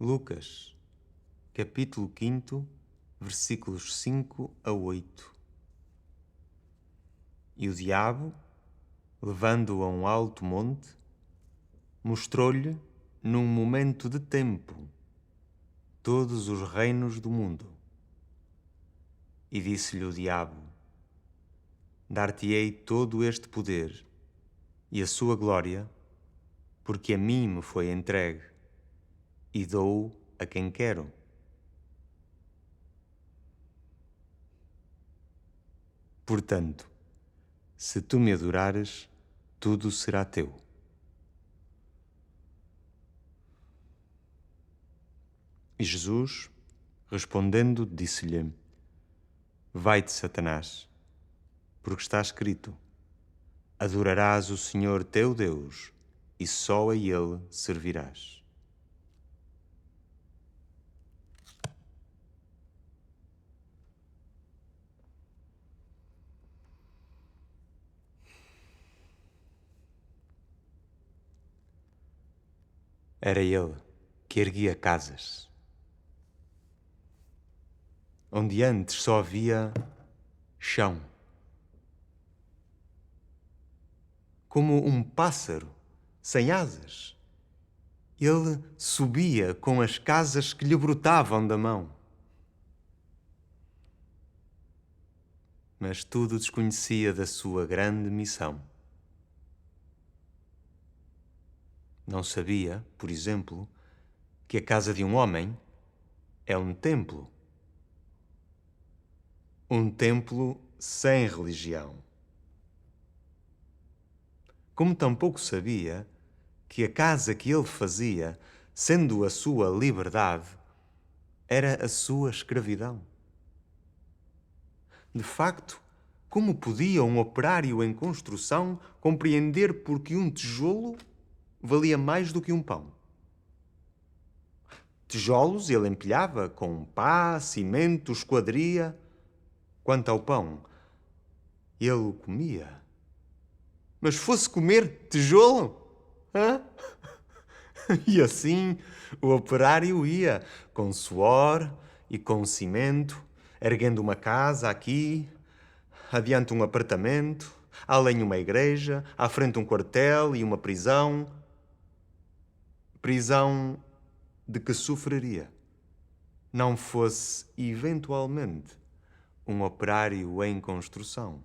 Lucas, capítulo 5, versículos 5 a 8. E o diabo, levando-o a um alto monte, mostrou-lhe, num momento de tempo, todos os reinos do mundo. E disse-lhe o diabo: Dar-te-ei todo este poder e a sua glória, porque a mim me foi entregue, e dou-o a quem quero. Portanto, se tu me adorares, tudo será teu. E Jesus, respondendo, disse-lhe: Vai-te, Satanás, porque está escrito: Adorarás o Senhor teu Deus, e só a Ele servirás. Era Ele que erguia casas, onde antes só havia chão. Como um pássaro sem asas, ele subia com as casas que lhe brotavam da mão. Mas tudo desconhecia da sua grande missão. Não sabia, por exemplo, que a casa de um homem é um templo. Um templo sem religião. Como tampouco sabia que a casa que ele fazia, sendo a sua liberdade, era a sua escravidão. De facto, como podia um operário em construção compreender porque um tijolo valia mais do que um pão? Tijolos ele empilhava com pá, cimento, esquadria. Quanto ao pão, ele o comia. Mas fosse comer tijolo? Hã? E assim o operário ia, com suor e com cimento, erguendo uma casa aqui, adiante um apartamento, além uma igreja, à frente um quartel e uma prisão. Prisão de que sofreria, não fosse eventualmente um operário em construção.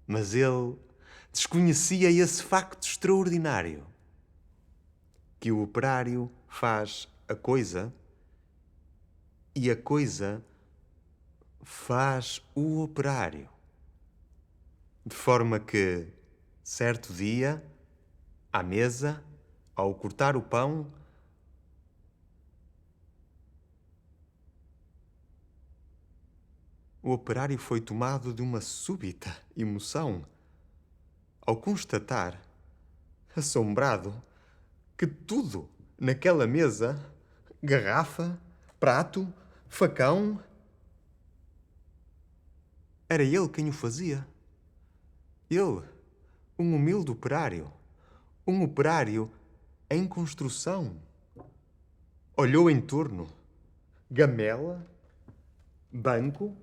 Mas ele desconhecia esse facto extraordinário, que o operário faz a coisa e a coisa faz o operário. De forma que, certo dia, à mesa, ao cortar o pão, o operário foi tomado de uma súbita emoção ao constatar, assombrado, que tudo naquela mesa, garrafa, prato, facão, era ele quem o fazia. Ele, um humilde operário, um operário em construção. Olhou em torno, gamela, banco,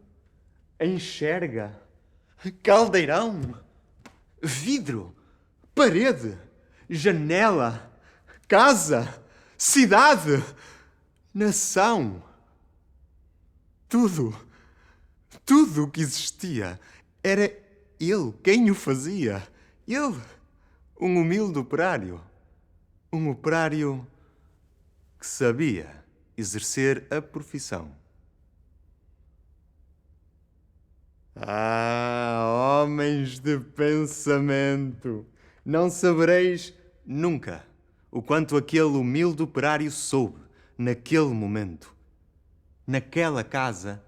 enxerga, caldeirão, vidro, parede, janela, casa, cidade, nação. Tudo o que existia, era ele quem o fazia. Ele, um humilde operário. Um operário que sabia exercer a profissão. Ah, homens de pensamento, não sabereis nunca o quanto aquele humilde operário soube, naquele momento, naquela casa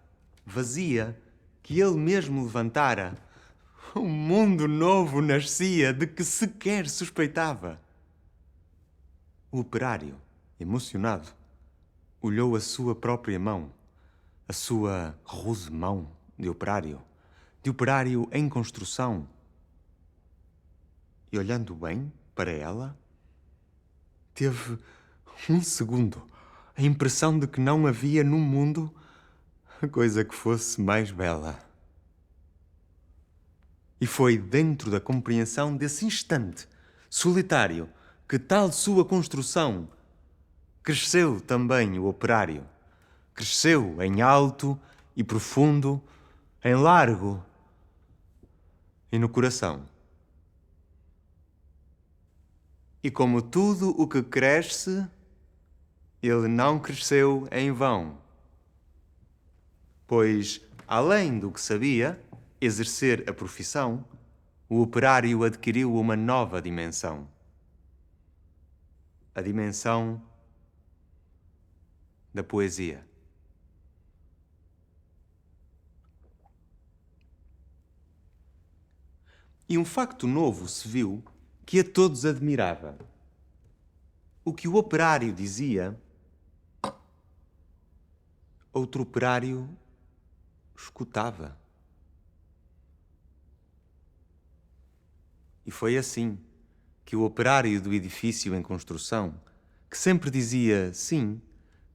vazia que ele mesmo levantara. Um mundo novo nascia de que sequer suspeitava. O operário, emocionado, olhou a sua própria mão, a sua rude mão de operário em construção. E olhando bem para ela, teve Um segundo, a impressão de que não havia no mundo coisa que fosse mais bela. E foi dentro da compreensão desse instante solitário que tal sua construção cresceu também o operário. Cresceu em alto e profundo, em largo e no coração. E como tudo o que cresce, ele não cresceu em vão. Pois, além do que sabia, exercer a profissão, o operário adquiriu uma nova dimensão. A dimensão da poesia. E um facto novo se viu que a todos admirava. O que o operário dizia, outro operário escutava. E foi assim que o operário do edifício em construção, que sempre dizia sim,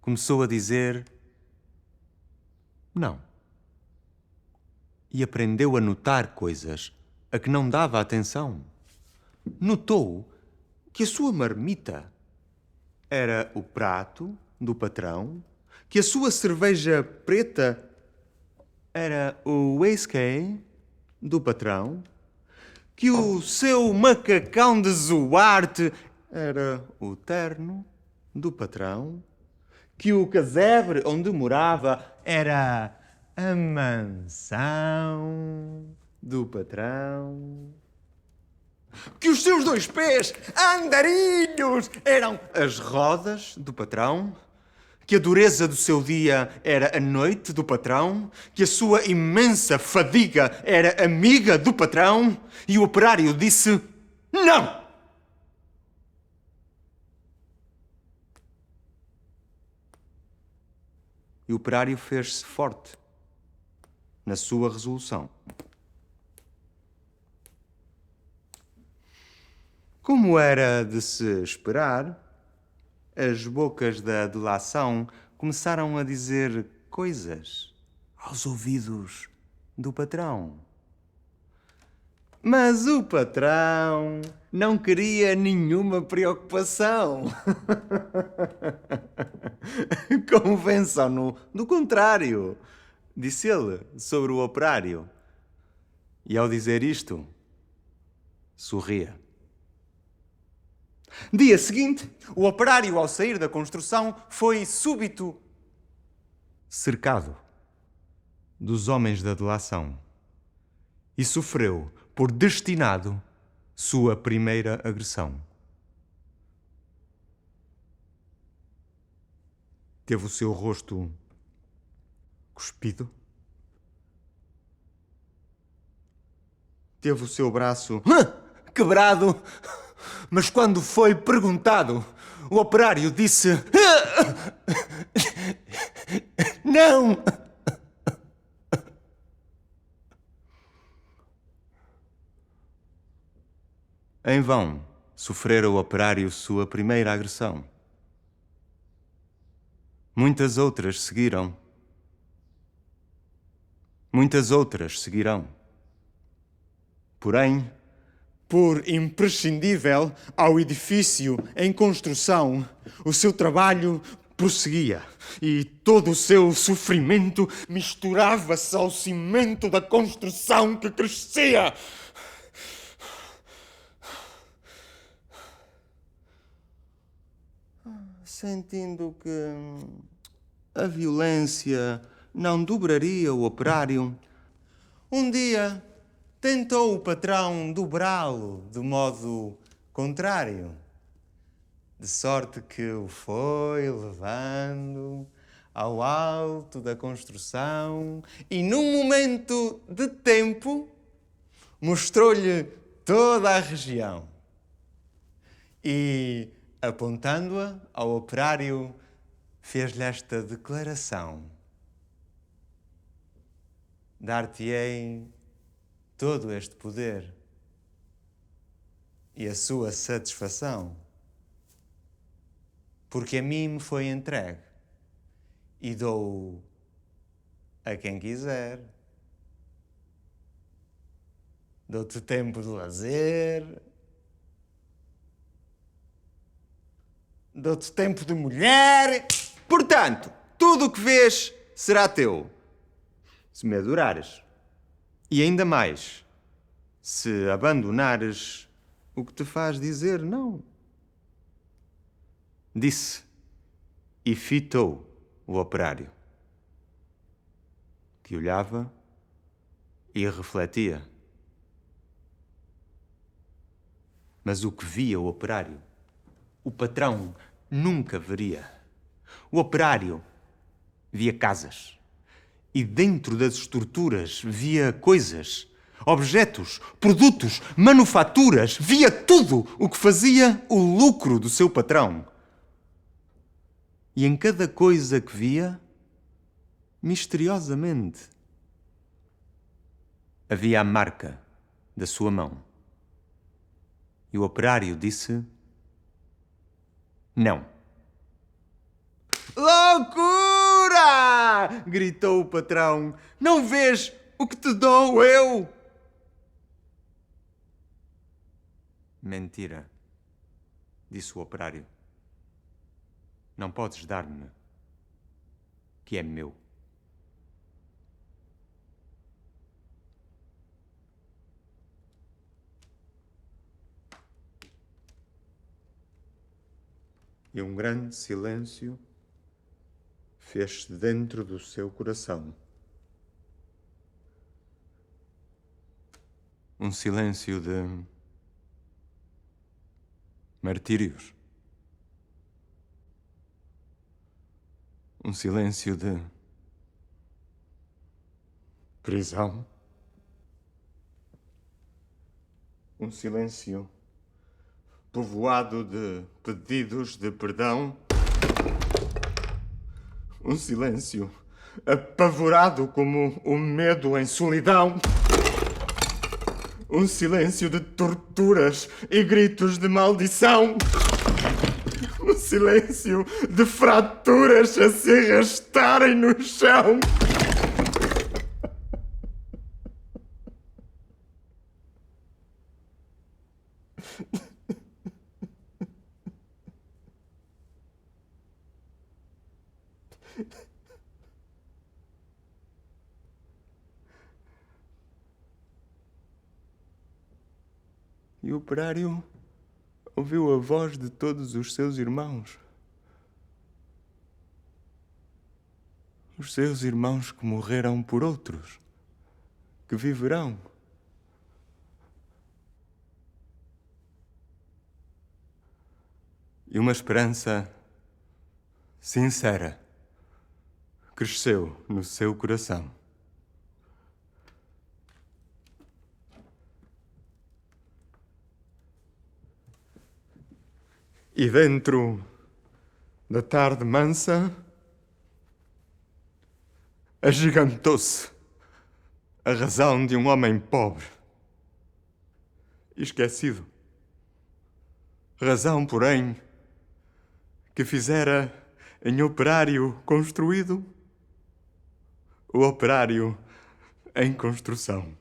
começou a dizer não. E aprendeu a notar coisas a que não dava atenção. Notou que a sua marmita era o prato do patrão, que a sua cerveja preta era o whisky do patrão, que o seu macacão de zoarte era o terno do patrão, que o casebre onde morava era a mansão do patrão, que os seus 2 pés andarilhos eram as rodas do patrão, que a dureza do seu dia era a noite do patrão, que a sua imensa fadiga era amiga do patrão, e o operário disse não! E o operário fez-se forte na sua resolução. Como era de se esperar, as bocas da delação começaram a dizer coisas aos ouvidos do patrão. Mas o patrão não queria nenhuma preocupação. Convençam-no do contrário, disse ele sobre o operário. E ao dizer isto, sorria. Dia seguinte, o operário, ao sair da construção, foi súbito cercado dos homens da delação e sofreu por destinado sua primeira agressão. Teve o seu rosto cuspido. Teve o seu braço quebrado. Mas quando foi perguntado, o operário disse não! Em vão sofrera o operário sua primeira agressão. Muitas outras seguiram. Muitas outras seguirão. Porém, por imprescindível ao edifício em construção, o seu trabalho prosseguia e todo o seu sofrimento misturava-se ao cimento da construção que crescia. Sentindo que a violência não dobraria o operário, um dia tentou o patrão dobrá-lo de modo contrário, de sorte que o foi levando ao alto da construção e, num momento de tempo, mostrou-lhe toda a região e, apontando-a ao operário, fez-lhe esta declaração: dar-te-ei todo este poder e a sua satisfação porque a mim me foi entregue e dou a quem quiser. Dou-te tempo de lazer, dou-te tempo de mulher. Portanto, tudo o que vês será teu, se me adorares. E ainda mais, se abandonares o que te faz dizer não. Disse e fitou o operário, que olhava e refletia. Mas o que via o operário, o patrão nunca veria. O operário via casas e dentro das estruturas via coisas, objetos, produtos, manufaturas, via tudo o que fazia o lucro do seu patrão. E em cada coisa que via, misteriosamente, havia a marca da sua mão. E o operário disse: não. Loucura! Gritou o patrão. Não vês o que te dou eu? Mentira, disse o operário. Não podes dar-me, que é meu. E um grande silêncio fez-se dentro do seu coração. Um silêncio de martírios. Um silêncio de prisão. Um silêncio povoado de pedidos de perdão. Um silêncio apavorado como o medo em solidão. Um silêncio de torturas e gritos de maldição. Um silêncio de fraturas a se arrastarem no chão. E o operário ouviu a voz de todos os seus irmãos. Os seus irmãos que morreram por outros, que viverão. E uma esperança sincera cresceu no seu coração. E dentro da tarde mansa, agigantou-se a razão de um homem pobre e esquecido. Razão, porém, que fizera em operário construído o operário em construção.